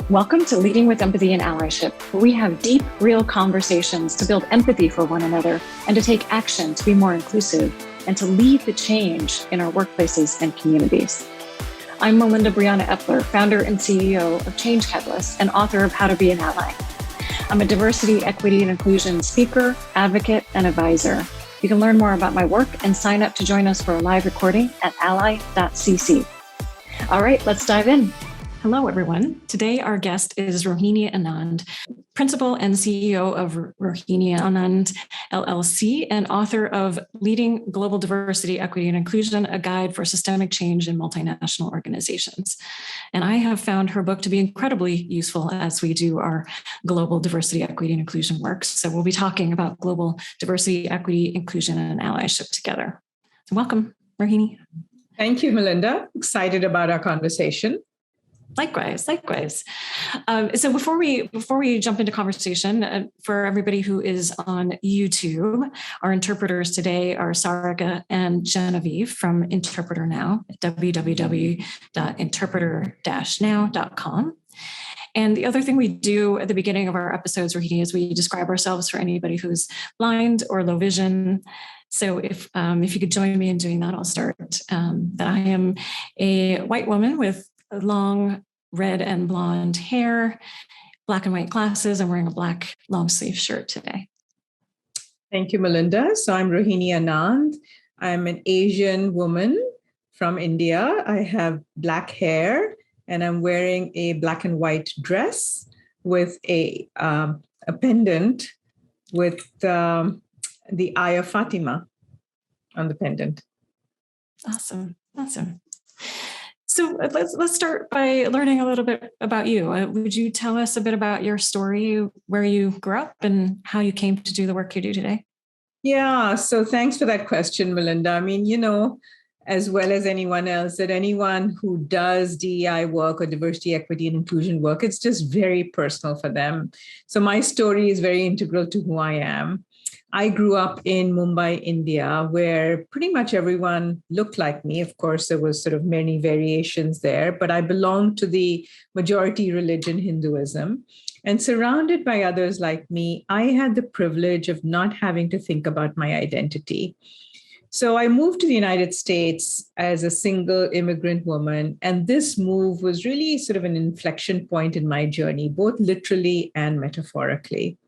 Welcome to Leading with Empathy and Allyship, where we have deep, real conversations to build empathy for one another and to take action to be more inclusive and to lead the change in our workplaces and communities. I'm Melinda Epler, founder and CEO of Change Catalyst and author of How to Be an Ally. I'm a diversity, equity, and inclusion speaker, advocate, and advisor. You can learn more about my work and sign up to join us for a live recording at ally.cc. All right, let's dive in. Hello, everyone. Today, our guest is Rohini Anand, principal and CEO of Rohini Anand, LLC, and author of Leading Global Diversity, Equity, and Inclusion, a Guide for Systemic Change in Multinational Organizations. And I have found her book to be incredibly useful as we do our global diversity, equity, and inclusion work. So we'll be talking about global diversity, equity, inclusion, and allyship together. So welcome, Rohini. Thank you, Melinda. Excited about our conversation. Likewise. So before we jump into conversation, for everybody who is on YouTube, our interpreters today are Sarika and Genevieve from Interpreter Now at www.interpreter-now.com. And the other thing we do at the beginning of our episodes, Rohini, is we describe ourselves for anybody who's blind or low vision. So if you could join me in doing that, I'll start. That I am a white woman with long red and blonde hair, black and white glasses. I'm wearing a black long sleeve shirt today. Thank you, Melinda. So I'm Rohini Anand. I'm an Asian woman from India. I have black hair and I'm wearing a black and white dress with a pendant with the Eye of Fatima on the pendant. Awesome. So let's start by learning a little bit about you. Would you tell us a bit about your story, where you grew up, and how you came to do the work you do today? Yeah, so thanks for that question, Melinda. I mean, as well as anyone else, that anyone who does DEI work or diversity, equity, and inclusion work, it's just very personal for them. So my story is very integral to who I am. I grew up in Mumbai, India, where pretty much everyone looked like me. Of course, there was sort of many variations there, but I belonged to the majority religion, Hinduism. And surrounded by others like me, I had the privilege of not having to think about my identity. So I moved to the United States as a single immigrant woman. And this move was really sort of an inflection point in my journey, both literally and metaphorically.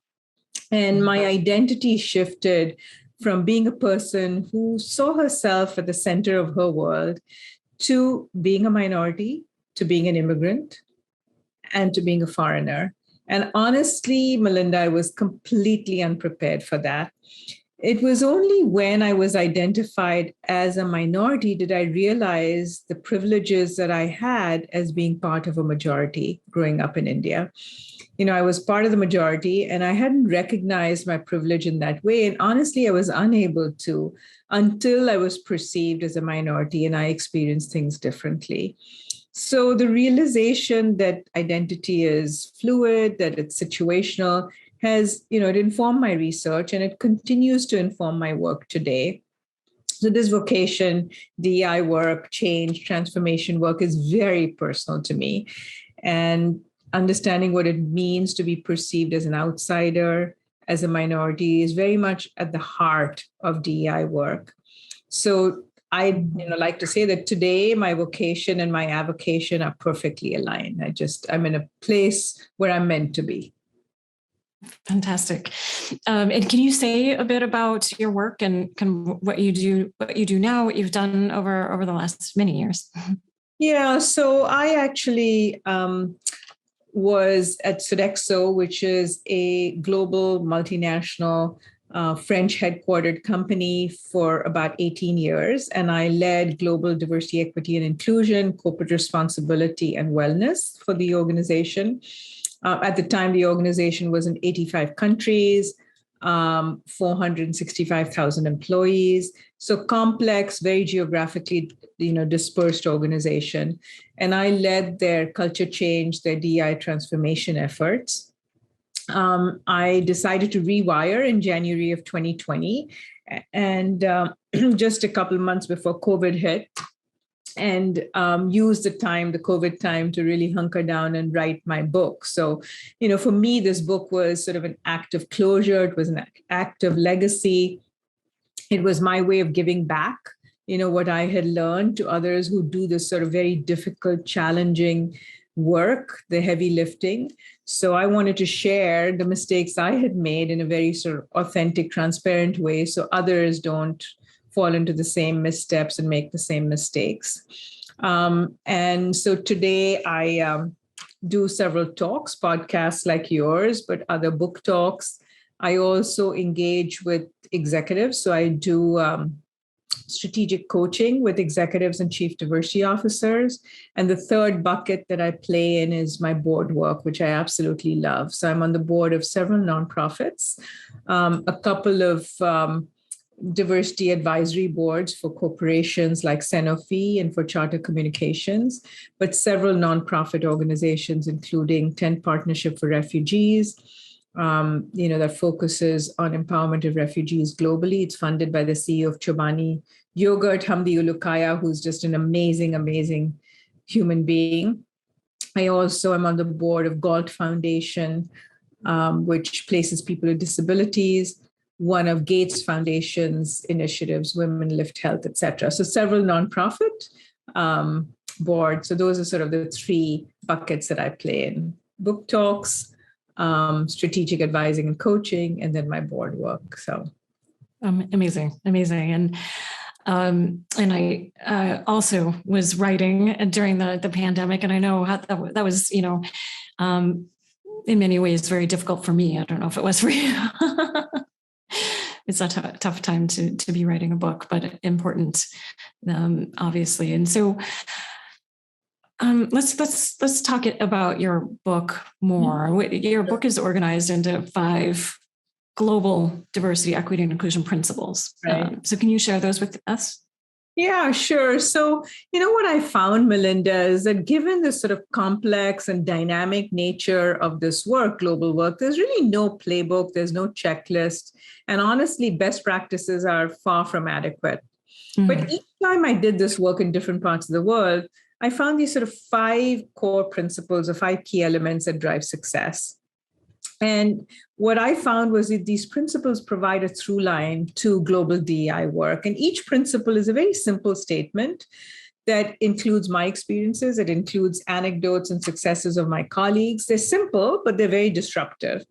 And my identity shifted from being a person who saw herself at the center of her world to being a minority, to being an immigrant, and to being a foreigner. And honestly, Melinda, I was completely unprepared for that. It was only when I was identified as a minority did I realize the privileges that I had as being part of a majority growing up in India. I was part of the majority and I hadn't recognized my privilege in that way. And honestly, I was unable to until I was perceived as a minority and I experienced things differently. So the realization that identity is fluid, that it's situational, has, it informed my research and it continues to inform my work today. So this vocation, DEI work, change, transformation work is very personal to me. And understanding what it means to be perceived as an outsider, as a minority, is very much at the heart of DEI work. So I like to say that today my vocation and my avocation are perfectly aligned. I'm in a place where I'm meant to be. Fantastic. And can you say a bit about your work and what you do now, what you've done over the last many years? Yeah, so I actually was at Sodexo, which is a global multinational French headquartered company for about 18 years. And I led global diversity, equity, and inclusion, corporate responsibility, and wellness for the organization. At the time, the organization was in 85 countries, 465,000 employees. So complex, very geographically, dispersed organization. And I led their culture change, their DEI transformation efforts. I decided to rewire in January of 2020. And just a couple of months before COVID hit, and use the COVID time, to really hunker down and write my book. So, for me, this book was sort of an act of closure. It was an act of legacy. It was my way of giving back, what I had learned to others who do this sort of very difficult, challenging work, the heavy lifting. So I wanted to share the mistakes I had made in a very sort of authentic, transparent way, so others don't fall into the same missteps and make the same mistakes. And so today I do several talks, podcasts like yours, but other book talks. I also engage with executives. So I do strategic coaching with executives and chief diversity officers. And the third bucket that I play in is my board work, which I absolutely love. So I'm on the board of several nonprofits, a couple of diversity advisory boards for corporations like Sanofi and for Charter Communications, but several nonprofit organizations, including 10 Partnership for Refugees, that focuses on empowerment of refugees globally. It's funded by the CEO of Chobani Yogurt, Hamdi Ulukaya, who's just an amazing, amazing human being. I also am on the board of Galt Foundation, which places people with disabilities, one of Gates Foundation's initiatives, Women Lift Health, etc. So several nonprofit boards. So those are sort of the three buckets that I play in: book talks, strategic advising and coaching, and then my board work. So amazing. And I also was writing during the pandemic, and I know how that was, in many ways very difficult for me. I don't know if it was for you. It's a tough time to be writing a book, but important, obviously. And so let's talk about your book more. Your book is organized into 5 global diversity, equity, and inclusion principles. Right. So can you share those with us? Yeah, sure. So, what I found, Melinda, is that given the sort of complex and dynamic nature of this work, global work, there's really no playbook, there's no checklist. And honestly, best practices are far from adequate. Mm-hmm. But each time I did this work in different parts of the world, I found these sort of 5 core principles or 5 key elements that drive success. And what I found was that these principles provide a through line to global DEI work. And each principle is a very simple statement that includes my experiences. It includes anecdotes and successes of my colleagues. They're simple, but they're very disruptive.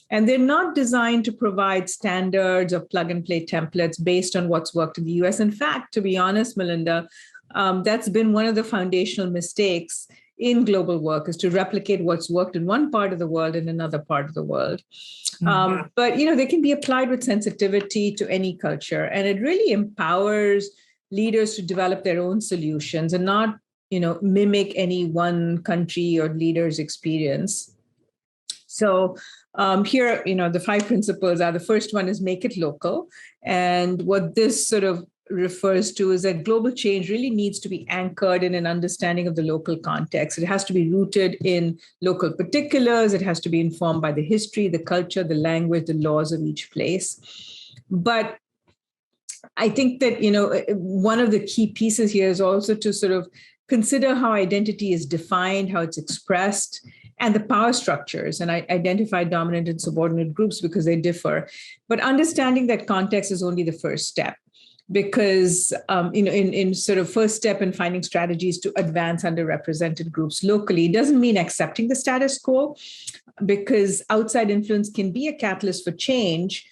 And they're not designed to provide standards or plug and play templates based on what's worked in the US. In fact, to be honest, Melinda, that's been one of the foundational mistakes in global work, is to replicate what's worked in one part of the world in another part of the world. Mm-hmm. But, they can be applied with sensitivity to any culture. And it really empowers leaders to develop their own solutions and not, mimic any one country or leader's experience. So here, the 5 principles are: the first one is make it local. And what this sort of refers to is that global change really needs to be anchored in an understanding of the local context. It has to be rooted in local particulars. It has to be informed by the history, the culture, the language, the laws of each place. But I think that, one of the key pieces here is also to sort of consider how identity is defined, how it's expressed, and the power structures. And I identify dominant and subordinate groups because they differ. But understanding that context is only the first step. Because, in sort of first step in finding strategies to advance underrepresented groups locally, it doesn't mean accepting the status quo, because outside influence can be a catalyst for change,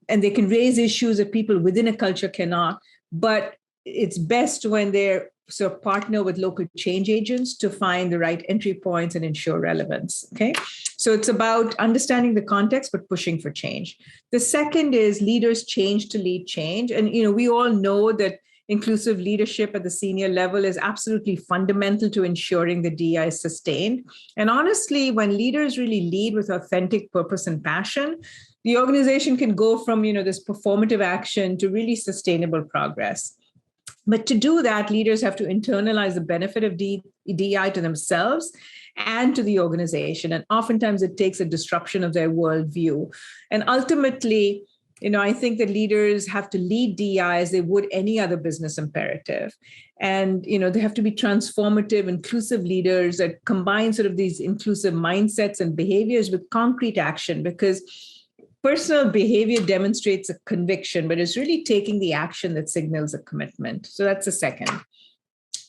and they can raise issues that people within a culture cannot. But it's best when they're sort of partner with local change agents to find the right entry points and ensure relevance. Okay. So it's about understanding the context, but pushing for change. The second is leaders change to lead change. And, we all know that inclusive leadership at the senior level is absolutely fundamental to ensuring the DEI is sustained. And honestly, when leaders really lead with authentic purpose and passion, the organization can go from, this performative action to really sustainable progress. But to do that, leaders have to internalize the benefit of DEI to themselves and to the organization. And oftentimes it takes a disruption of their worldview. And ultimately, I think that leaders have to lead DEI as they would any other business imperative. And, they have to be transformative, inclusive leaders that combine sort of these inclusive mindsets and behaviors with concrete action, because personal behavior demonstrates a conviction, but it's really taking the action that signals a commitment. So that's the second.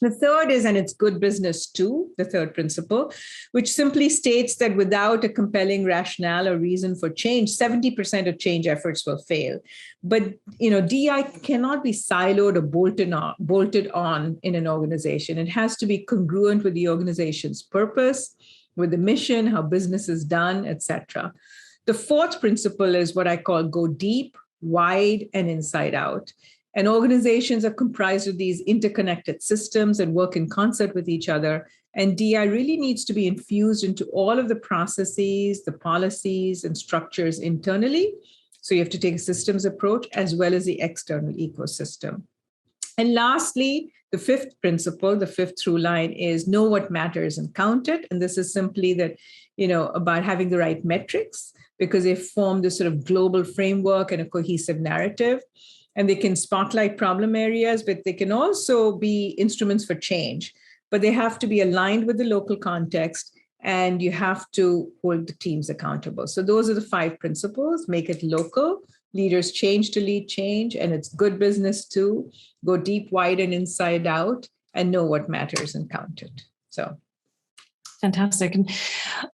The third is, and it's good business too, the third principle, which simply states that without a compelling rationale or reason for change, 70% of change efforts will fail. But, DEI cannot be siloed or bolted on in an organization. It has to be congruent with the organization's purpose, with the mission, how business is done, etc. The fourth principle is what I call go deep, wide, and inside out. And organizations are comprised of these interconnected systems and work in concert with each other. And DI really needs to be infused into all of the processes, the policies, and structures internally. So you have to take a systems approach as well as the external ecosystem. And lastly, the fifth principle, the fifth through line is know what matters and count it. And this is simply that, about having the right metrics, because they form this sort of global framework and a cohesive narrative. And they can spotlight problem areas, but they can also be instruments for change. But they have to be aligned with the local context, and you have to hold the teams accountable. So those are the 5 principles. Make it local. Leaders change to lead change, and it's good business too. Go deep, wide, and inside out, and know what matters and count it. So. Fantastic.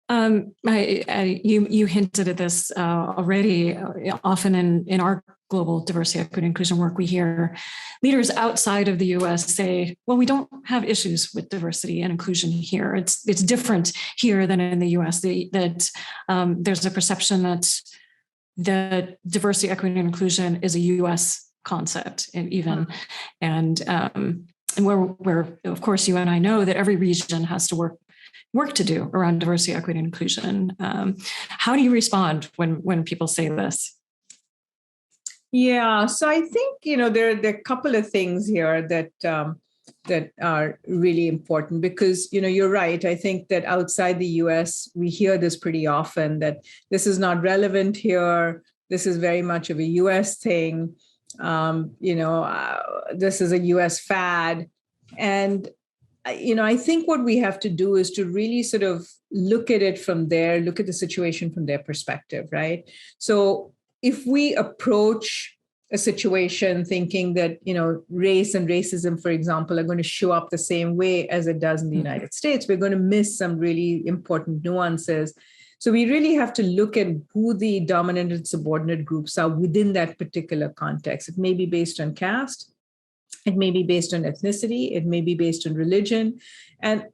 And you hinted at this already. Often in our global diversity, equity, inclusion work, we hear leaders outside of the US say, well, we don't have issues with diversity and inclusion here. It's different here than in the US. That there's a perception that diversity, equity, and inclusion is a US concept, even. And where, of course, you and I know that every region has to work to do around diversity, equity, and inclusion. How do you respond when people say this? Yeah, so I think, there are a couple of things here that are really important, because, you're right. I think that outside the US, we hear this pretty often, that this is not relevant here. This is very much of a US thing. This is a US fad. And I think what we have to do is to really sort of look at it from there, look at the situation from their perspective, right? So if we approach a situation thinking that, race and racism, for example, are going to show up the same way as it does in the United States, we're going to miss some really important nuances. So we really have to look at who the dominant and subordinate groups are within that particular context. It may be based on caste. It may be based on ethnicity. It may be based on religion. And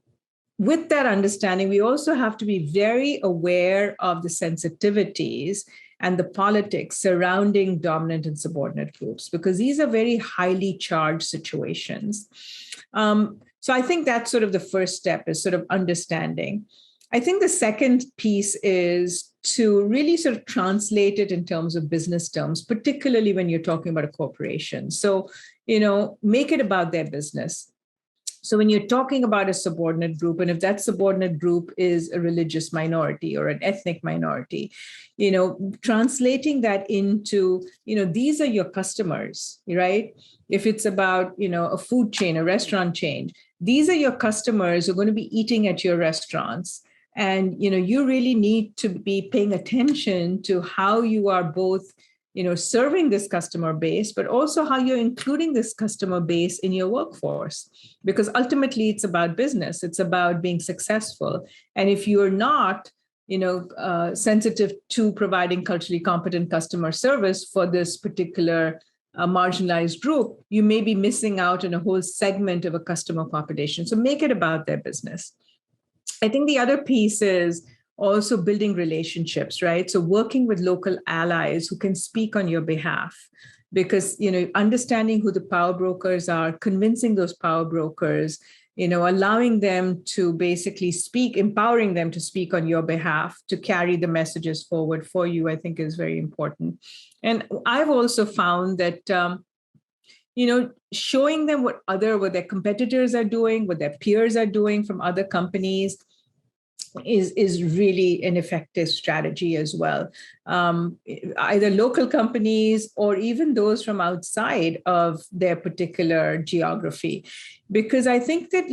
with that understanding, we also have to be very aware of the sensitivities and the politics surrounding dominant and subordinate groups, because these are very highly charged situations. So I think that's sort of the first step, is sort of understanding. I think the second piece is to really sort of translate it in terms of business terms, particularly when you're talking about a corporation. So, make it about their business. So when you're talking about a subordinate group, and if that subordinate group is a religious minority or an ethnic minority, translating that into, these are your customers, right? If it's about, a food chain, a restaurant chain, these are your customers who are going to be eating at your restaurants. And, you really need to be paying attention to how you are both, serving this customer base, but also how you're including this customer base in your workforce. Because ultimately, it's about business. It's about being successful. And if you're not, sensitive to providing culturally competent customer service for this particular marginalized group, you may be missing out on a whole segment of a customer population. So make it about their business. I think the other piece is also building relationships, right? So working with local allies who can speak on your behalf, because, understanding who the power brokers are, convincing those power brokers, allowing them to basically speak, empowering them to speak on your behalf, to carry the messages forward for you, I think is very important. And I've also found that, showing them what their competitors are doing, what their peers are doing from other companies, is really an effective strategy as well. Either local companies or even those from outside of their particular geography. Because I think that,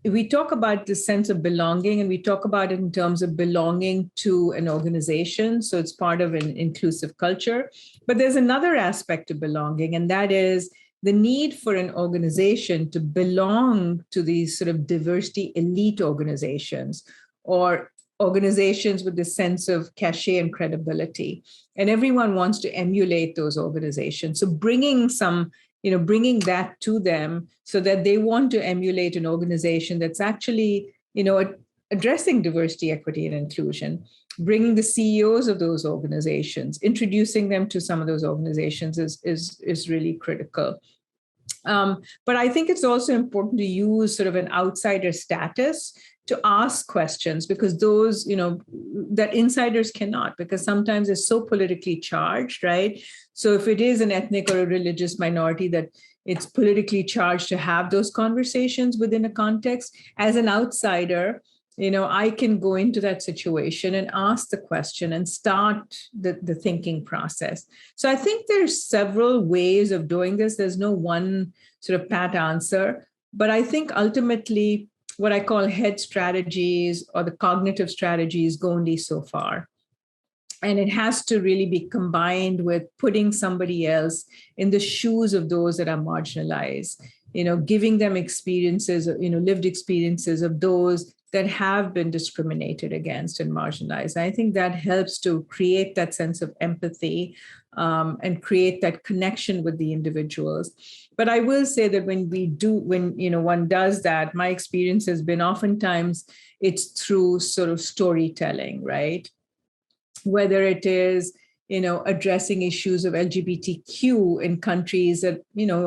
we talk about the sense of belonging, and we talk about it in terms of belonging to an organization. So it's part of an inclusive culture. But there's another aspect of belonging, and that is the need for an organization to belong to these sort of diversity elite organizations, or organizations with this sense of cachet and credibility. And everyone wants to emulate those organizations. So bringing that to them so that they want to emulate an organization that's actually, addressing diversity, equity, and inclusion, bringing the CEOs of those organizations, introducing them to some of those organizations is really critical. But I think it's also important to use sort of an outsider status to ask questions, because those, that insiders cannot, because sometimes it's so politically charged, right? So if it is an ethnic or a religious minority, that it's politically charged to have those conversations within a context. As an outsider, I can go into that situation and ask the question and start the thinking process. So I think there's several ways of doing this. There's no one sort of pat answer, but I think ultimately what I call head strategies or the cognitive strategies go only so far. And it has to really be combined with putting somebody else in the shoes of those that are marginalized, giving them experiences, lived experiences of those that have been discriminated against and marginalized. I think that helps to create that sense of empathy and create that connection with the individuals. But I will say that when one does that, my experience has been oftentimes it's through sort of storytelling, right? Whether it is, addressing issues of LGBTQ in countries that,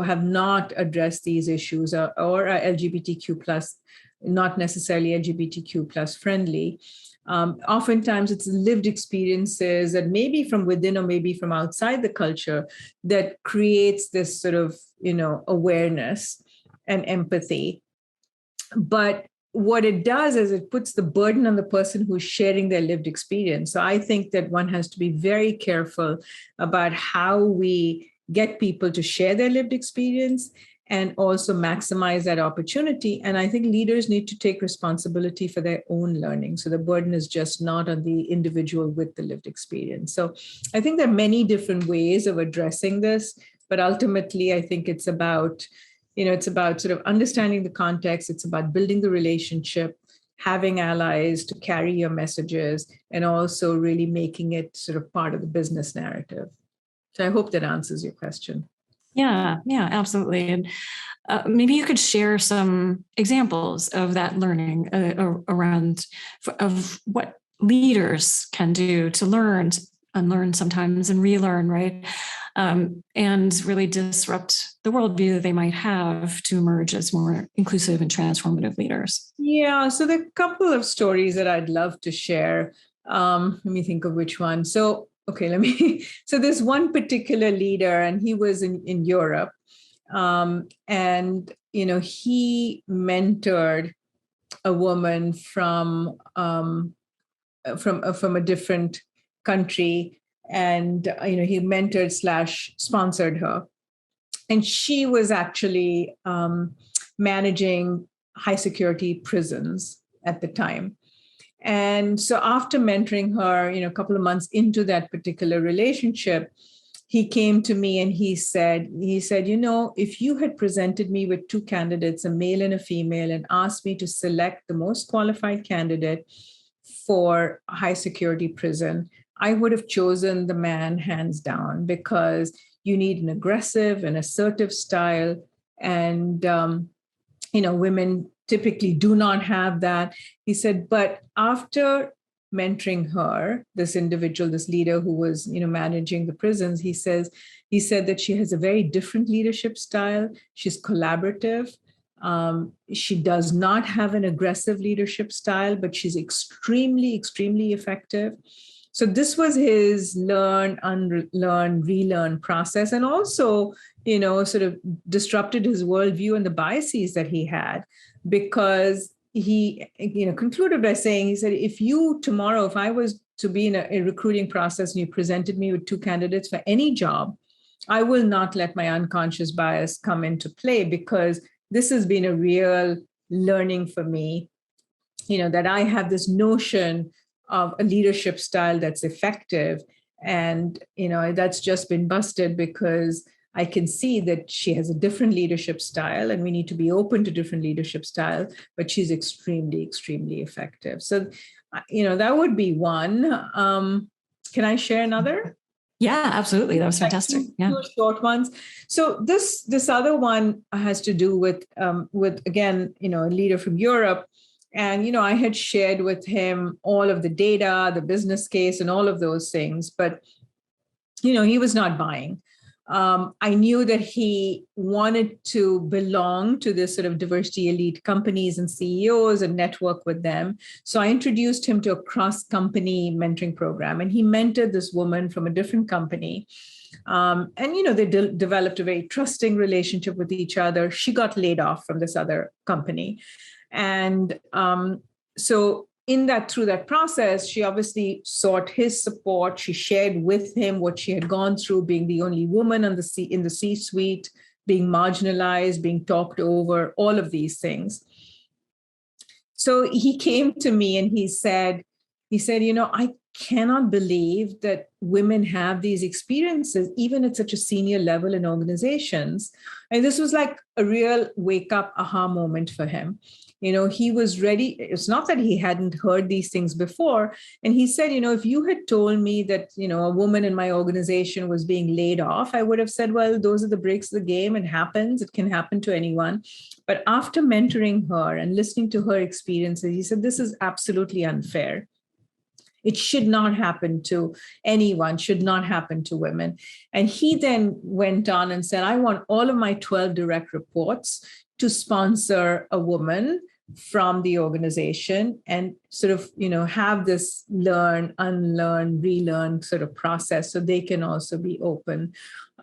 have not addressed these issues, or are LGBTQ plus, not necessarily LGBTQ plus friendly. Oftentimes it's lived experiences that maybe from within or maybe from outside the culture that creates this sort of, awareness and empathy. But what it does is it puts the burden on the person who's sharing their lived experience. So I think that one has to be very careful about how we get people to share their lived experience and also maximize that opportunity. And I think leaders need to take responsibility for their own learning. So the burden is just not on the individual with the lived experience. So I think there are many different ways of addressing this, but ultimately I think it's about sort of understanding the context. It's about building the relationship, having allies to carry your messages, and also really making it sort of part of the business narrative. So I hope that answers your question. Yeah, absolutely. And maybe you could share some examples of that learning around of what leaders can do to learn, unlearn sometimes, and relearn, right? And really disrupt the worldview that they might have to emerge as more inclusive and transformative leaders. Yeah, so there are a couple of stories that I'd love to share. Let me think of which one. So there's one particular leader, and he was in Europe. And he mentored a woman from a different country. And, he mentored / sponsored her. And she was actually managing high security prisons at the time. And so after mentoring her, a couple of months into that particular relationship, he came to me and he said, if you had presented me with two candidates, a male and a female, and asked me to select the most qualified candidate for a high security prison, I would have chosen the man hands down, because you need an aggressive and assertive style. And, women typically do not have that. He said, but after mentoring her, this individual, this leader who was, managing the prisons, he said that she has a very different leadership style. She's collaborative. She does not have an aggressive leadership style, but she's extremely, extremely effective. So this was his learn, unlearn, relearn process, and also, sort of disrupted his worldview and the biases that he had, because he concluded by saying, he said, if you tomorrow, if I was to be in a recruiting process and you presented me with two candidates for any job, I will not let my unconscious bias come into play, because this has been a real learning for me, that I have this notion of a leadership style that's effective. And, that's just been busted, because I can see that she has a different leadership style, and we need to be open to different leadership style, but she's extremely, extremely effective. So, that would be one. Can I share another? Yeah, absolutely. That was fantastic. Two short ones. So this other one has to do with again, a leader from Europe. And, I had shared with him all of the data, the business case, and all of those things. But, he was not buying. I knew that he wanted to belong to this sort of diversity elite companies and CEOs and network with them. So I introduced him to a cross-company mentoring program, and he mentored this woman from a different company. And, they developed a very trusting relationship with each other. She got laid off from this other company. And so through that process, she obviously sought his support. She shared with him what she had gone through, being the only woman in the C-suite, being marginalized, being talked over, all of these things. So he came to me and he said, I cannot believe that women have these experiences, even at such a senior level in organizations. And this was like a real wake up aha moment for him. He was ready. It's not that he hadn't heard these things before. And he said, if you had told me that, a woman in my organization was being laid off, I would have said, well, those are the breaks of the game. It happens. It can happen to anyone. But after mentoring her and listening to her experiences, he said, this is absolutely unfair. It should not happen to anyone, should not happen to women. And he then went on and said, I want all of my 12 direct reports to sponsor a woman from the organization, and sort of, have this learn, unlearn, relearn sort of process, so they can also be open,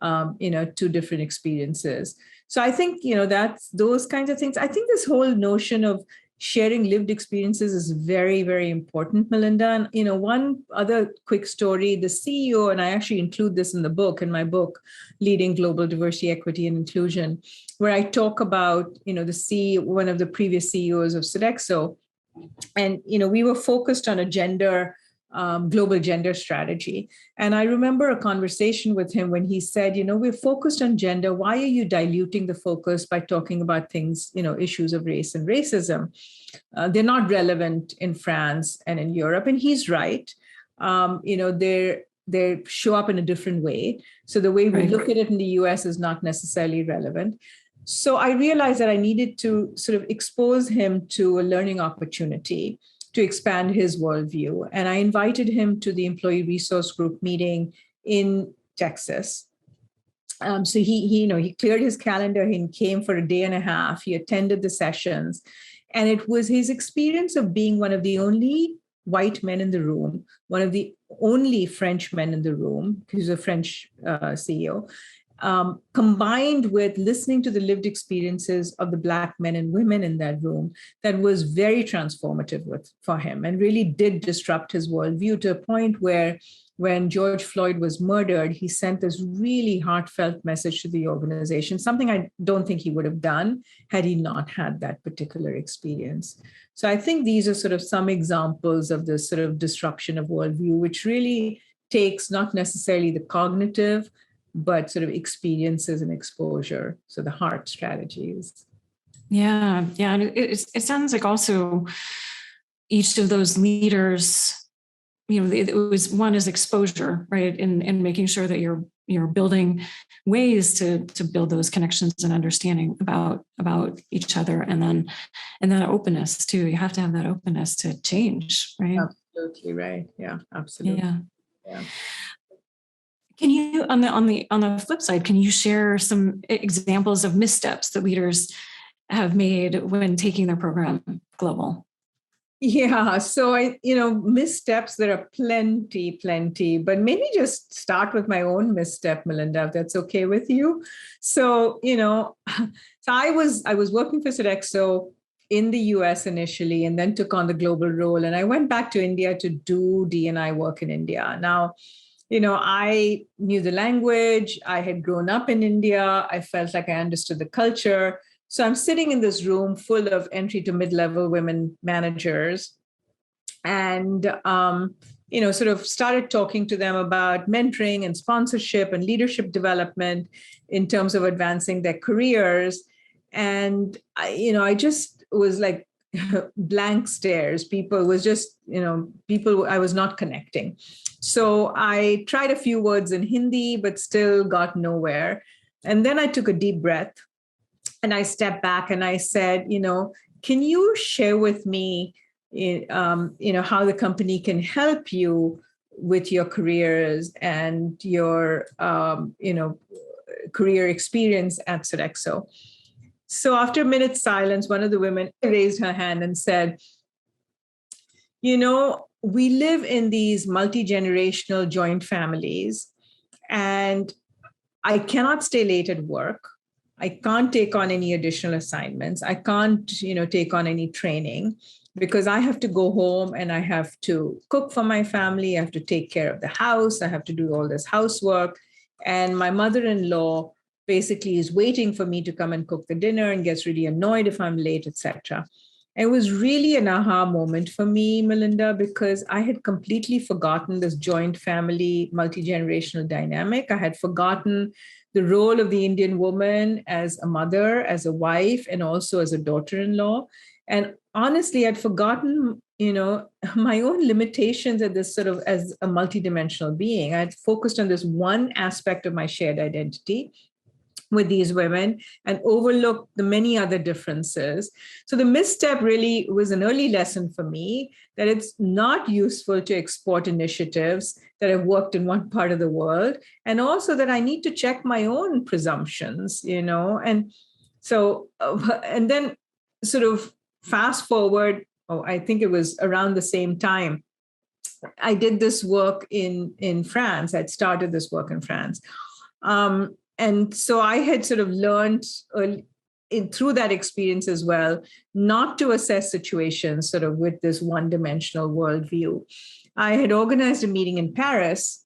to different experiences. So I think, that's those kinds of things. I think this whole notion of sharing lived experiences is very, very important, Melinda. And, one other quick story, the CEO, and I actually include this in my book, Leading Global Diversity, Equity, and Inclusion, where I talk about, one of the previous CEOs of Sodexo. And, we were focused on a global gender strategy. And I remember a conversation with him when he said, we're focused on gender. Why are you diluting the focus by talking about things, issues of race and racism? They're not relevant in France and in Europe. And he's right. They show up in a different way. So the way we look at it in the US is not necessarily relevant. So I realized that I needed to sort of expose him to a learning opportunity to expand his worldview. And I invited him to the Employee Resource Group meeting in Texas. So he cleared his calendar. He came for a day and a half. He attended the sessions. And it was his experience of being one of the only white men in the room, one of the only French men in the room, who's a French CEO, combined with listening to the lived experiences of the Black men and women in that room, that was very transformative for him, and really did disrupt his worldview to a point where, when George Floyd was murdered, he sent this really heartfelt message to the organization, something I don't think he would have done had he not had that particular experience. So I think these are sort of some examples of this sort of disruption of worldview, which really takes not necessarily the cognitive, but sort of experiences and exposure. So the heart strategies. Yeah. And it sounds like also each of those leaders, it was one is exposure, right? And making sure that you're building ways to build those connections and understanding about each other. And then openness too. You have to have that openness to change, right? Absolutely right. Yeah, absolutely. Yeah. Can you, on the flip side, can you share some examples of missteps that leaders have made when taking their program global? Yeah, so missteps, there are plenty, but maybe just start with my own misstep, Melinda, if that's okay with you. So, so I was working for Sodexo, in the US initially and then took on the global role. And I went back to India to do D&I work in India. Now, I knew the language. I had grown up in India. I felt like I understood the culture. So I'm sitting in this room full of entry to mid-level women managers and, sort of started talking to them about mentoring and sponsorship and leadership development in terms of advancing their careers. And, I just was like blank stares. People was just, people I was not connecting. So I tried a few words in Hindi, but still got nowhere. And then I took a deep breath and I stepped back and I said, can you share with me, how the company can help you with your careers and your, career experience at Sodexo? So after a minute's silence, one of the women raised her hand and said, we live in these multi-generational joint families, and I cannot stay late at work. I can't take on any additional assignments. I can't, take on any training because I have to go home and I have to cook for my family. I have to take care of the house. I have to do all this housework. And my mother-in-law basically is waiting for me to come and cook the dinner and gets really annoyed if I'm late, etc. It was really an aha moment for me, Melinda, because I had completely forgotten this joint family, multi-generational dynamic. I had forgotten the role of the Indian woman as a mother, as a wife, and also as a daughter-in-law. And honestly, I'd forgotten, my own limitations at this sort of as a multidimensional being. I'd focused on this one aspect of my shared identity with these women and overlooked the many other differences. So the misstep really was an early lesson for me that it's not useful to export initiatives that have worked in one part of the world, and also that I need to check my own presumptions, and so, and then sort of fast forward, I think it was around the same time, I did this work in France. I'd started this work in France. And so I had sort of learned through that experience as well, not to assess situations sort of with this one-dimensional worldview. I had organized a meeting in Paris,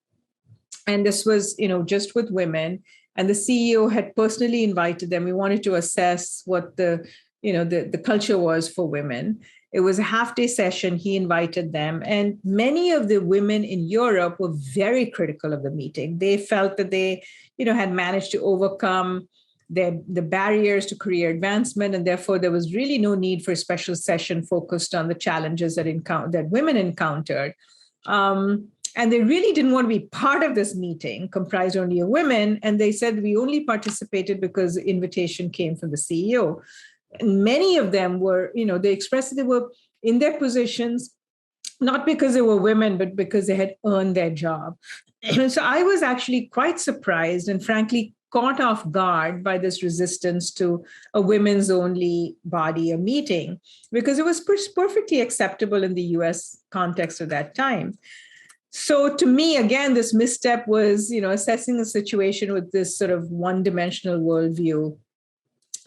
and this was, just with women. And the CEO had personally invited them. We wanted to assess what the culture was for women. It was a half-day session. He invited them. And many of the women in Europe were very critical of the meeting. They felt that they, had managed to overcome the barriers to career advancement. And therefore, there was really no need for a special session focused on the challenges that women encountered. And they really didn't want to be part of this meeting comprised only of women. And they said we only participated because the invitation came from the CEO. And many of them were, they expressed that they were in their positions, not because they were women, but because they had earned their job. And so I was actually quite surprised and frankly caught off guard by this resistance to a women's only body, a meeting, because it was perfectly acceptable in the US context of that time. So to me, again, this misstep was, assessing the situation with this sort of one-dimensional worldview.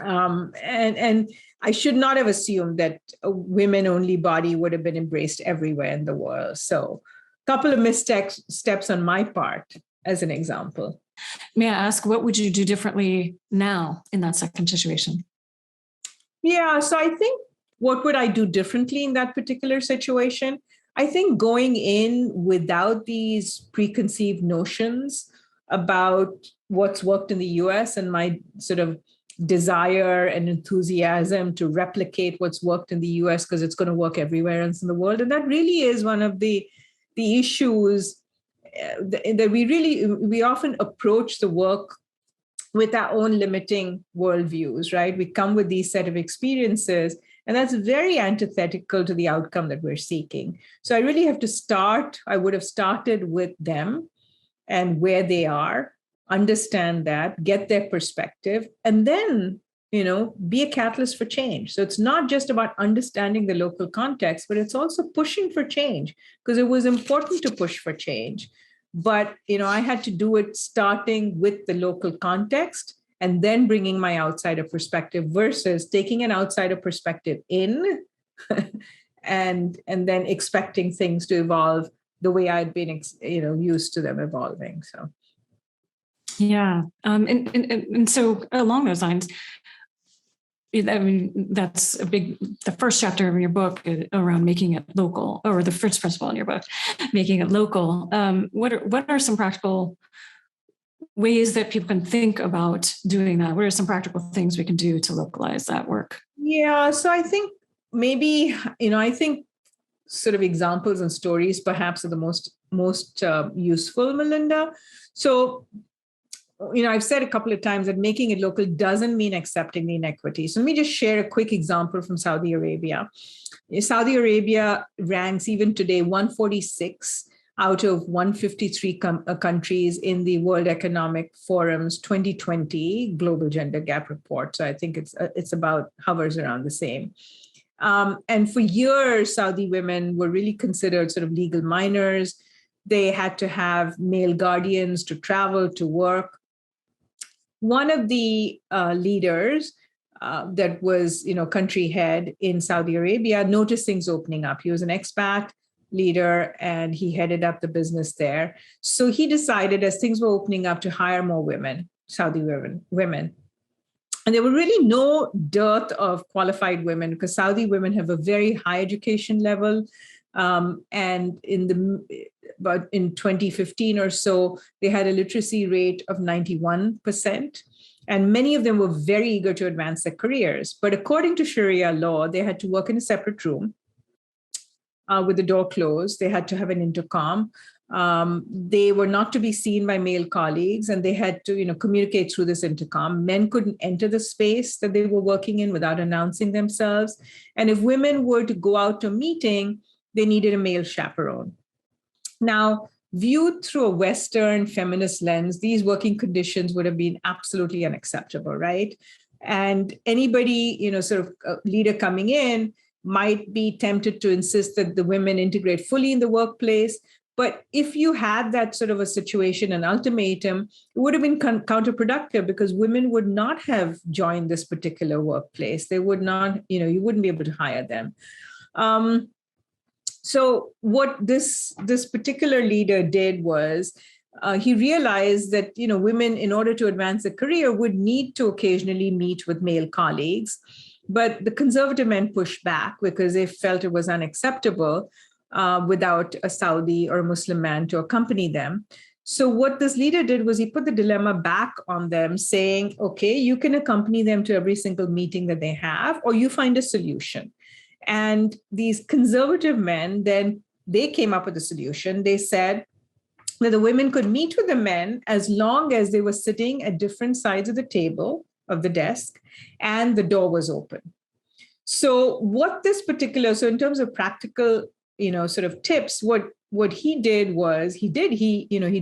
And I should not have assumed that a women-only body would have been embraced everywhere in the world. So a couple of missteps on my part, as an example. May I ask, what would you do differently now in that second situation? Yeah, so I think what would I do differently in that particular situation? I think going in without these preconceived notions about what's worked in the US and my sort of desire and enthusiasm to replicate what's worked in the US because it's going to work everywhere else in the world. And that really is one of the issues that we often approach the work with our own limiting worldviews, right? We come with these set of experiences, and that's very antithetical to the outcome that we're seeking. So I really have to I would have started with them and where they are, understand that, get their perspective, and then, be a catalyst for change. So it's not just about understanding the local context, but it's also pushing for change, because it was important to push for change. But, I had to do it starting with the local context and then bringing my outsider perspective versus taking an outsider perspective in and then expecting things to evolve the way I'd been, used to them evolving. So. Yeah. And so along those lines, I mean, that's the first chapter of your book around making it local, or the first principle in your book, making it local. What are some practical ways that people can think about doing that? What are some practical things we can do to localize that work? Yeah, so I think maybe, I think sort of examples and stories perhaps are the most useful, Melinda. So, I've said a couple of times that making it local doesn't mean accepting the inequity. So let me just share a quick example from Saudi Arabia. Saudi Arabia ranks even today 146 out of 153 countries in the World Economic Forum's 2020 Global Gender Gap Report. So I think it's about hovers around the same. And for years, Saudi women were really considered sort of legal minors. They had to have male guardians to travel, to work. One of the leaders that was, country head in Saudi Arabia noticed things opening up. He was an expat leader and he headed up the business there. So he decided, as things were opening up, to hire more women, Saudi women. And there were really no dearth of qualified women because Saudi women have a very high education level. And but in 2015 or so, they had a literacy rate of 91%. And many of them were very eager to advance their careers. But according to Sharia law, they had to work in a separate room with the door closed. They had to have an intercom. They were not to be seen by male colleagues, and they had to, communicate through this intercom. Men couldn't enter the space that they were working in without announcing themselves. And if women were to go out to a meeting, they needed a male chaperone. Now, viewed through a Western feminist lens, these working conditions would have been absolutely unacceptable, right? And anybody, sort of a leader coming in might be tempted to insist that the women integrate fully in the workplace. But if you had that sort of a situation, an ultimatum, it would have been counterproductive because women would not have joined this particular workplace. They would not, you wouldn't be able to hire them. So what this particular leader did was he realized that, women, in order to advance a career, would need to occasionally meet with male colleagues. But the conservative men pushed back because they felt it was unacceptable without a Saudi or a Muslim man to accompany them. So what this leader did was he put the dilemma back on them, saying, okay, you can accompany them to every single meeting that they have, or you find a solution. And these conservative men, then they came up with a solution. They said that the women could meet with the men as long as they were sitting at different sides of the table, of the desk, and the door was open. So so in terms of practical, sort of tips, what he did was he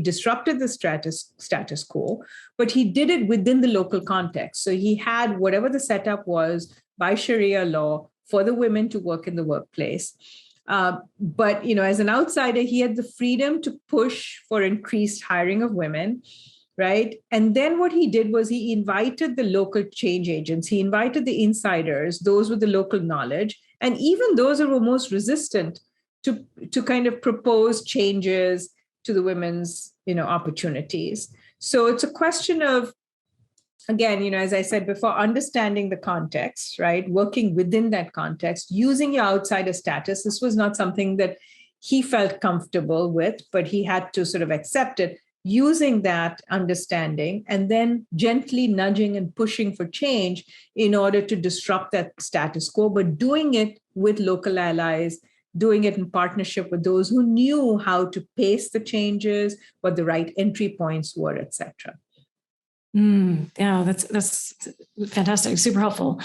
disrupted the status quo, but he did it within the local context. So he had whatever the setup was by Sharia law for the women to work in the workplace. But, as an outsider, he had the freedom to push for increased hiring of women, right? And then what he did was he invited the local change agents. He invited the insiders, those with the local knowledge, and even those who were most resistant to kind of propose changes to the women's, opportunities. So it's a question of, again, as I said before, understanding the context, right? Working within that context, using your outsider status. This was not something that he felt comfortable with, but he had to sort of accept it, using that understanding and then gently nudging and pushing for change in order to disrupt that status quo, but doing it with local allies, doing it in partnership with those who knew how to pace the changes, what the right entry points were, et cetera. Yeah, that's fantastic, super helpful.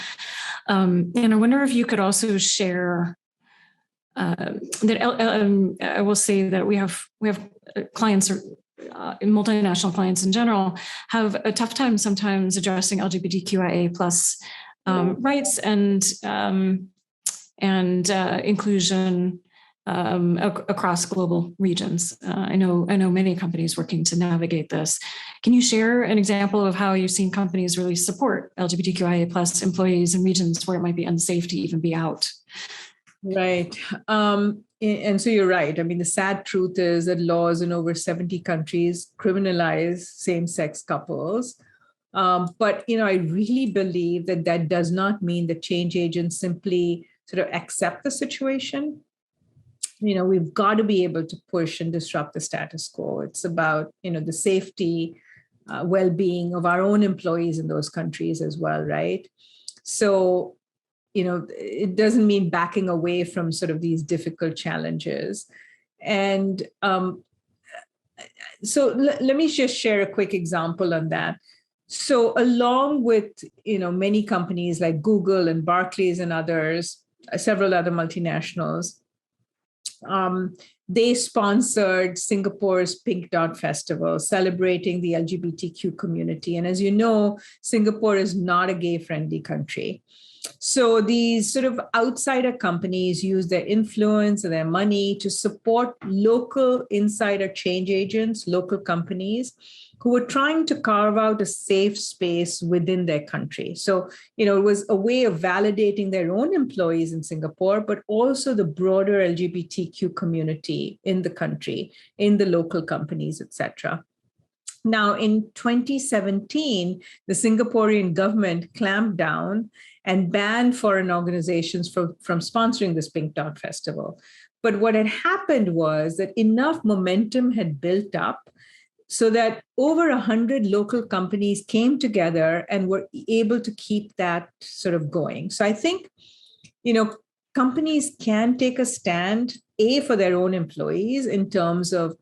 And I wonder if you could also share that I will say that we have clients, multinational clients in general, have a tough time sometimes addressing LGBTQIA plus rights and inclusion across global regions. I know many companies working to navigate this. Can you share an example of how you've seen companies really support LGBTQIA plus employees in regions where it might be unsafe to even be out? Right. And so you're right. I mean, the sad truth is that laws in over 70 countries criminalize same-sex couples. But, I really believe that that does not mean that change agents simply sort of accept the situation. We've got to be able to push and disrupt the status quo. It's about, the safety, well-being of our own employees in those countries as well, right? So, it doesn't mean backing away from sort of these difficult challenges. And so let me just share a quick example on that. So along with, many companies like Google and Barclays and others, several other multinationals, they sponsored Singapore's Pink Dot Festival, celebrating the LGBTQ community. And as you know, Singapore is not a gay-friendly country. So these sort of outsider companies use their influence and their money to support local insider change agents, local companies who were trying to carve out a safe space within their country. So, it was a way of validating their own employees in Singapore, but also the broader LGBTQ community in the country, in the local companies, etc. Now, in 2017, the Singaporean government clamped down and banned foreign organizations from sponsoring this Pink Dot Festival. But what had happened was that enough momentum had built up so that over 100 local companies came together and were able to keep that sort of going. So I think, companies can take a stand, for their own employees in terms of,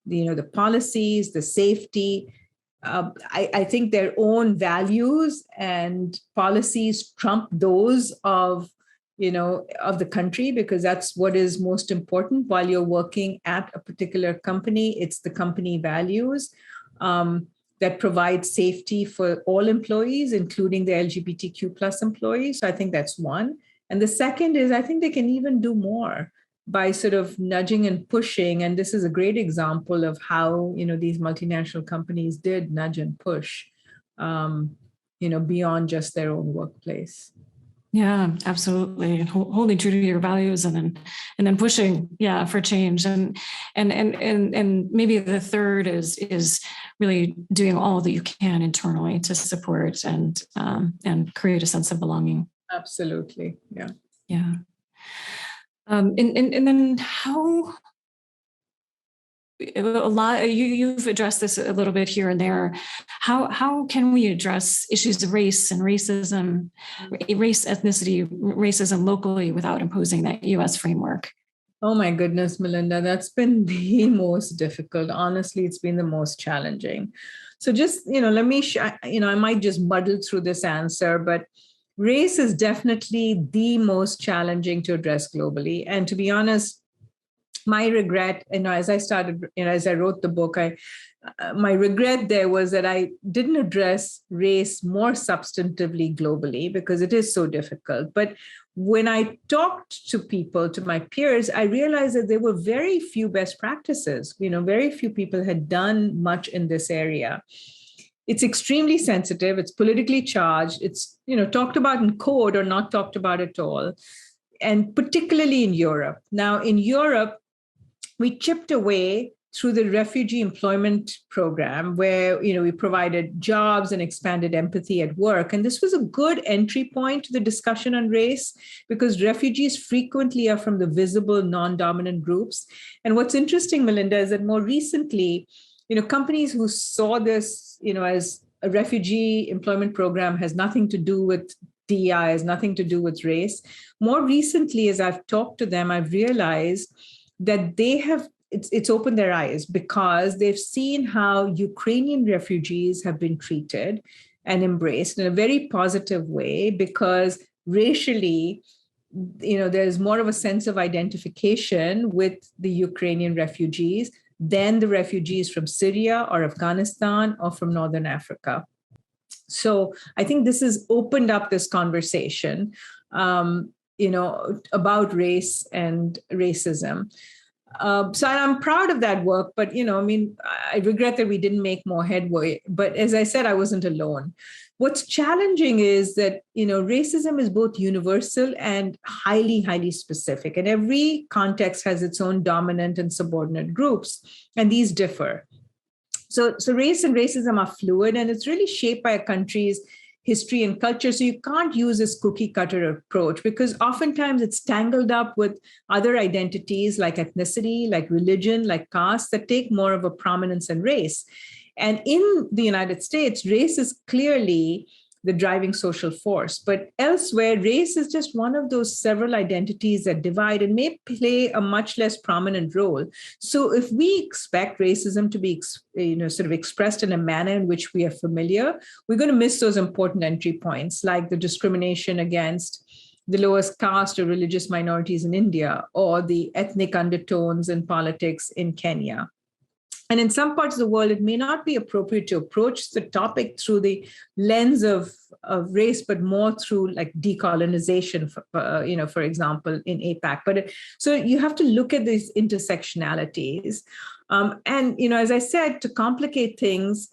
the policies, the safety. I think their own values and policies trump those of the country, because that's what is most important while you're working at a particular company. It's the company values that provide safety for all employees, including the LGBTQ plus employees. So I think that's one. And the second is, I think they can even do more by sort of nudging and pushing. And this is a great example of how, these multinational companies did nudge and push, beyond just their own workplace. Yeah, absolutely. Holding true to your values and then pushing, for change. And maybe the third is really doing all that you can internally to support and create a sense of belonging. Absolutely. Yeah. Yeah. And then how a lot you've addressed this a little bit here and there. How can we address issues of race and racism, race, ethnicity, racism locally without imposing that U.S. framework? Oh my goodness, Melinda, that's been the most difficult. Honestly, it's been the most challenging. So just, let me, I might just muddle through this answer, but race is definitely the most challenging to address globally. And to be honest, my regret, as I wrote the book, my regret there was that I didn't address race more substantively globally because it is so difficult. But when I talked to people, to my peers, I realized that there were very few best practices. Very few people had done much in this area. It's extremely sensitive. It's politically charged. It's, talked about in code or not talked about at all. And particularly in Europe. Now, in Europe, we chipped away through the refugee employment program where, we provided jobs and expanded empathy at work. And this was a good entry point to the discussion on race because refugees frequently are from the visible non-dominant groups. And what's interesting, Melinda, is that more recently, companies who saw this, as a refugee employment program has nothing to do with DEI, has nothing to do with race. More recently, as I've talked to them, I've realized that it's opened their eyes because they've seen how Ukrainian refugees have been treated and embraced in a very positive way because racially, there's more of a sense of identification with the Ukrainian refugees than the refugees from Syria or Afghanistan or from Northern Africa. So I think this has opened up this conversation. about race and racism. So I'm proud of that work, but, I regret that we didn't make more headway. But as I said, I wasn't alone. What's challenging is that, racism is both universal and highly, highly specific. And every context has its own dominant and subordinate groups, and these differ. So race and racism are fluid, and it's really shaped by a country's history and culture. So you can't use this cookie cutter approach, because oftentimes it's tangled up with other identities like ethnicity, like religion, like caste, that take more of a prominence than race. And in the United States, race is clearly the driving social force. But elsewhere, race is just one of those several identities that divide and may play a much less prominent role. So if we expect racism to be, sort of expressed in a manner in which we are familiar, we're going to miss those important entry points, like the discrimination against the lowest caste or religious minorities in India, or the ethnic undertones in politics in Kenya. And in some parts of the world, it may not be appropriate to approach the topic through the lens of race, but more through like decolonization, for example, in APAC. But so you have to look at these intersectionalities. And, as I said, to complicate things,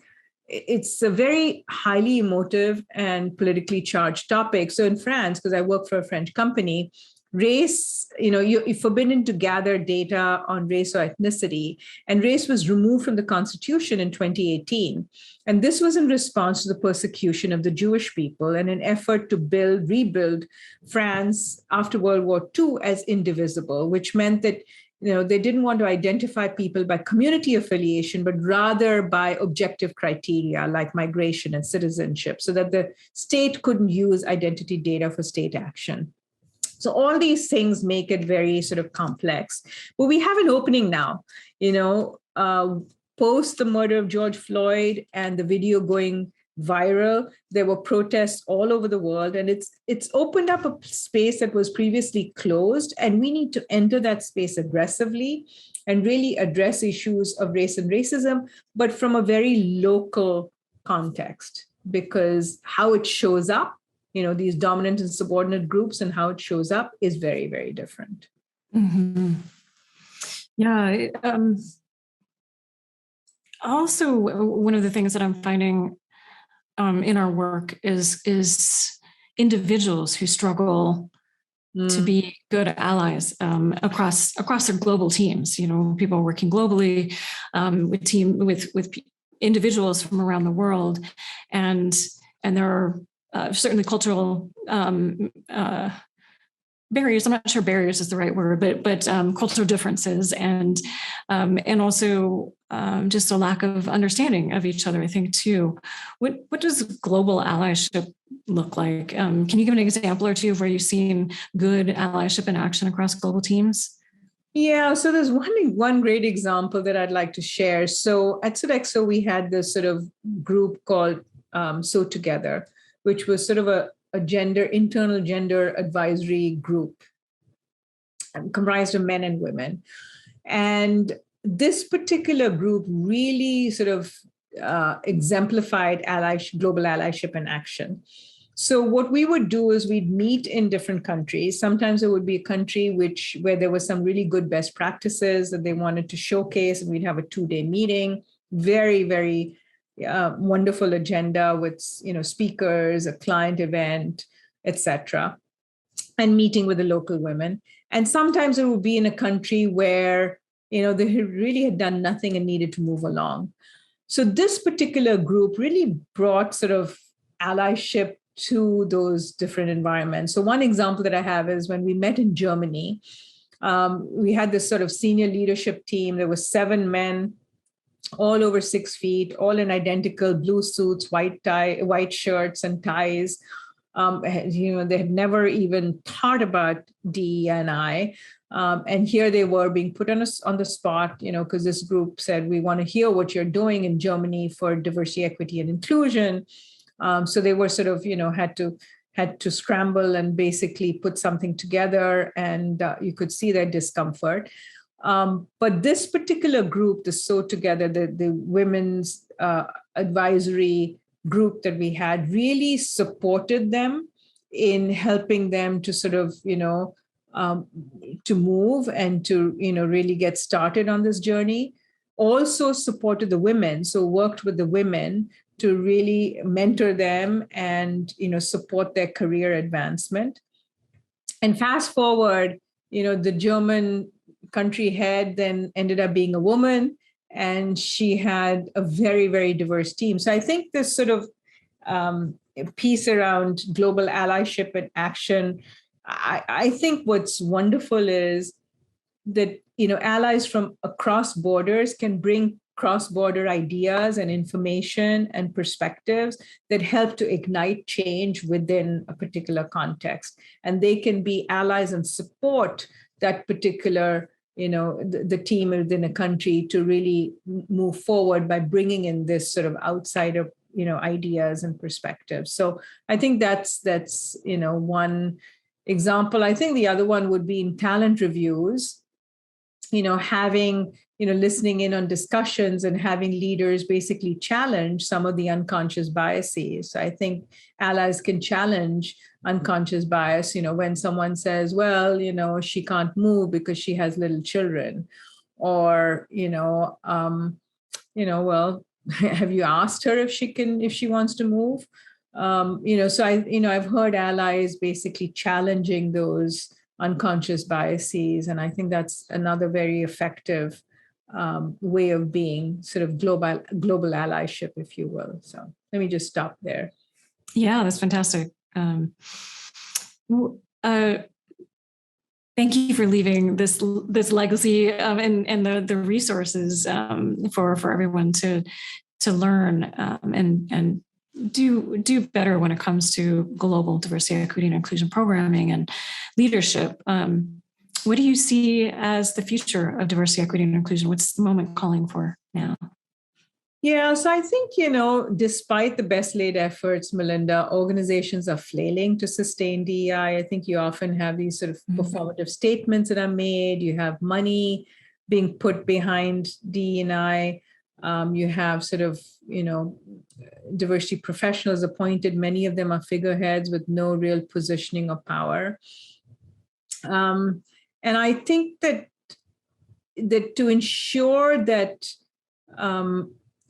it's a very highly emotive and politically charged topic. So in France, because I work for a French company, race, you're forbidden to gather data on race or ethnicity, and race was removed from the Constitution in 2018. And this was in response to the persecution of the Jewish people and an effort to rebuild France after World War II as indivisible, which meant that they didn't want to identify people by community affiliation, but rather by objective criteria like migration and citizenship, so that the state couldn't use identity data for state action. So all these things make it very sort of complex. But we have an opening now, post the murder of George Floyd and the video going viral, there were protests all over the world, and it's opened up a space that was previously closed, and we need to enter that space aggressively and really address issues of race and racism, but from a very local context, because how it shows up, these dominant and subordinate groups, and how it shows up is very, very different. Mm-hmm. Yeah. Also, one of the things that I'm finding in our work is individuals who struggle to be good allies across their global teams. People working globally with individuals from around the world, and there are certainly cultural barriers. I'm not sure barriers is the right word, but cultural differences, and also just a lack of understanding of each other, I think, too. What does global allyship look like? Can you give an example or two of where you've seen good allyship in action across global teams? Yeah, so there's one great example that I'd like to share. So at Sodexo, we had this sort of group called So Together, which was sort of a internal gender advisory group comprised of men and women. And this particular group really sort of exemplified global allyship in action. So what we would do is we'd meet in different countries. Sometimes it would be a country where there was some really good best practices that they wanted to showcase, and we'd have a 2-day meeting, very, very wonderful agenda with speakers, a client event, etc., and meeting with the local women. And sometimes it would be in a country where they really had done nothing and needed to move along. So this particular group really brought sort of allyship to those different environments. So one example that I have is when we met in Germany, we had this sort of senior leadership team. There were 7 men, all over 6 feet, all in identical blue suits, white shirts and ties. They had never even thought about DE&I. And here they were being put on the spot, because this group said, we want to hear what you're doing in Germany for diversity, equity, and inclusion. So they were sort of, had to scramble and basically put something together, and you could see their discomfort. But this particular group, the So Together, the women's advisory group that we had, really supported them in helping them to sort of, to move and to, really get started on this journey. Also supported the women, so worked with the women to really mentor them and, support their career advancement. And fast forward, the German country head then ended up being a woman, and she had a very, very diverse team. So I think this sort of piece around global allyship and action, I think what's wonderful is that, allies from across borders can bring cross-border ideas and information and perspectives that help to ignite change within a particular context. And they can be allies and support that particular, the team within a country to really move forward by bringing in this sort of outsider, ideas and perspectives. So I think that's one example. I think the other one would be in talent reviews, having, listening in on discussions and having leaders basically challenge some of the unconscious biases. So I think allies can challenge unconscious bias, when someone says, well, she can't move because she has little children, or, well, have you asked her if she wants to move? So I've heard allies basically challenging those unconscious biases. And I think that's another very effective way of being sort of global allyship, if you will. So let me just stop there. Yeah, that's fantastic. Thank you for leaving this legacy and the resources for everyone to learn and do better when it comes to global diversity, equity, and inclusion programming and leadership. What do you see as the future of diversity, equity, and inclusion? What's the moment calling for now? Yeah, so I think, despite the best laid efforts, Melinda, organizations are flailing to sustain DEI. I think you often have these sort of performative statements that are made. You have money being put behind DEI. You have sort of, diversity professionals appointed. Many of them are figureheads with no real positioning or power. And I think that to ensure that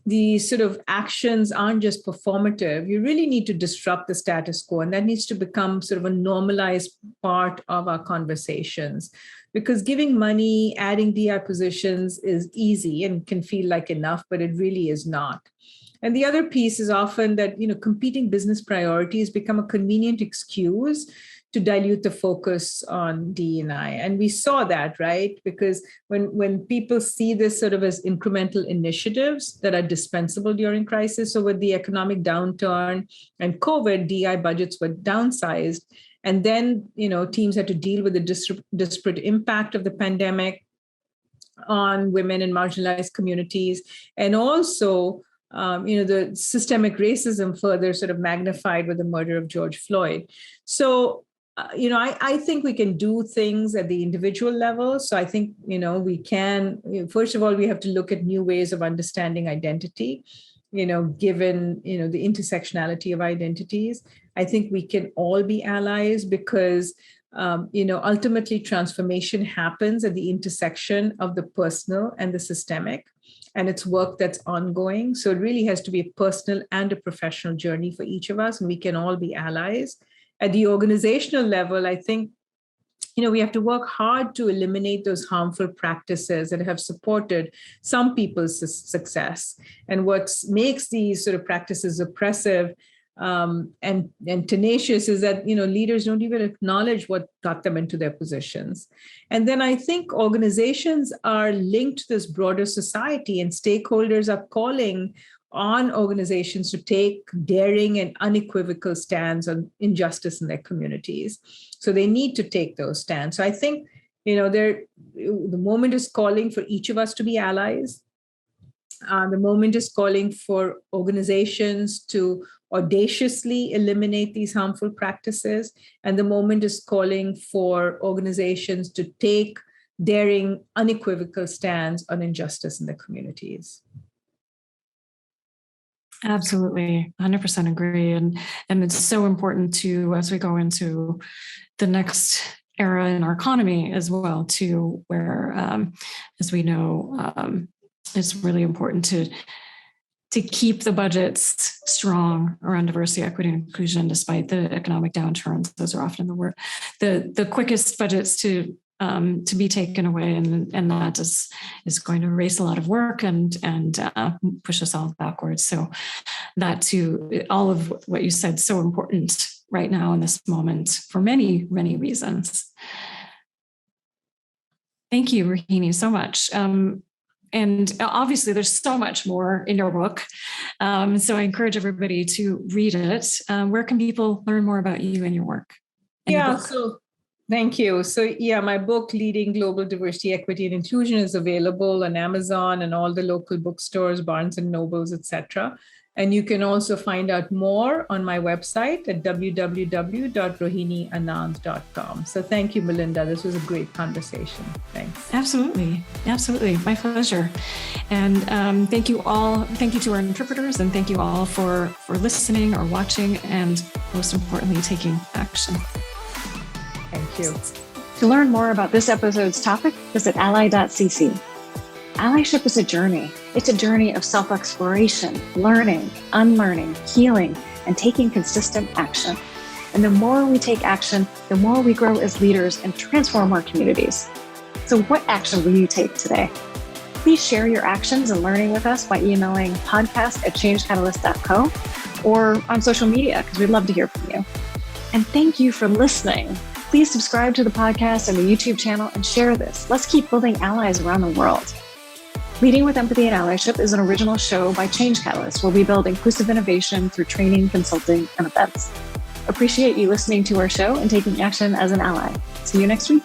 the sort of actions aren't just performative, you really need to disrupt the status quo. And that needs to become sort of a normalized part of our conversations. Because giving money, adding DI positions is easy and can feel like enough, but it really is not. And the other piece is often that, competing business priorities become a convenient excuse to dilute the focus on D&I. And we saw that, right? Because when people see this sort of as incremental initiatives that are dispensable during crisis, so with the economic downturn and COVID, DI budgets were downsized. And then, teams had to deal with the disparate impact of the pandemic on women and marginalized communities. And also, the systemic racism further sort of magnified with the murder of George Floyd. So, I think we can do things at the individual level. So I think, we can, first of all, we have to look at new ways of understanding identity, given, the intersectionality of identities. I think we can all be allies because, ultimately transformation happens at the intersection of the personal and the systemic. And it's work that's ongoing. So it really has to be a personal and a professional journey for each of us, and we can all be allies. At the organizational level, I think, we have to work hard to eliminate those harmful practices that have supported some people's success. And what makes these sort of practices oppressive and tenacious is that, leaders don't even acknowledge what got them into their positions. And then I think organizations are linked to this broader society, and stakeholders are calling on organizations to take daring and unequivocal stands on injustice in their communities. So they need to take those stands. So I think, the moment is calling for each of us to be allies. The moment is calling for organizations to audaciously eliminate these harmful practices. And the moment is calling for organizations to take daring, unequivocal stands on injustice in their communities. Absolutely. 100% agree. And it's so important to, as we go into the next era in our economy as well, too, where, as we know, it's really important to keep the budgets strong around diversity, equity, and inclusion, despite the economic downturns. Those are often the quickest budgets to be taken away, and that is going to erase a lot of work and push us all backwards. So that too, all of what you said, so important right now in this moment for many, many reasons. Thank you, Rohini, so much. And obviously, there's so much more in your book. So I encourage everybody to read it. Where can people learn more about you and your work? So thank you. So my book, Leading Global Diversity, Equity, and Inclusion, is available on Amazon and all the local bookstores, Barnes and Nobles, etc. And you can also find out more on my website at www.rohinianand.com. So thank you, Melinda. This was a great conversation. Thanks. Absolutely. Absolutely. My pleasure. And thank you all. Thank you to our interpreters, and thank you all for listening or watching, and most importantly, taking action. Thank you. To learn more about this episode's topic, visit ally.cc. Allyship is a journey. It's a journey of self-exploration, learning, unlearning, healing, and taking consistent action. And the more we take action, the more we grow as leaders and transform our communities. So what action will you take today? Please share your actions and learning with us by emailing podcast@changecatalyst.co or on social media, because we'd love to hear from you. And thank you for listening. Please subscribe to the podcast and the YouTube channel and share this. Let's keep building allies around the world. Leading with Empathy and Allyship is an original show by Change Catalyst, where we build inclusive innovation through training, consulting, and events. Appreciate you listening to our show and taking action as an ally. See you next week.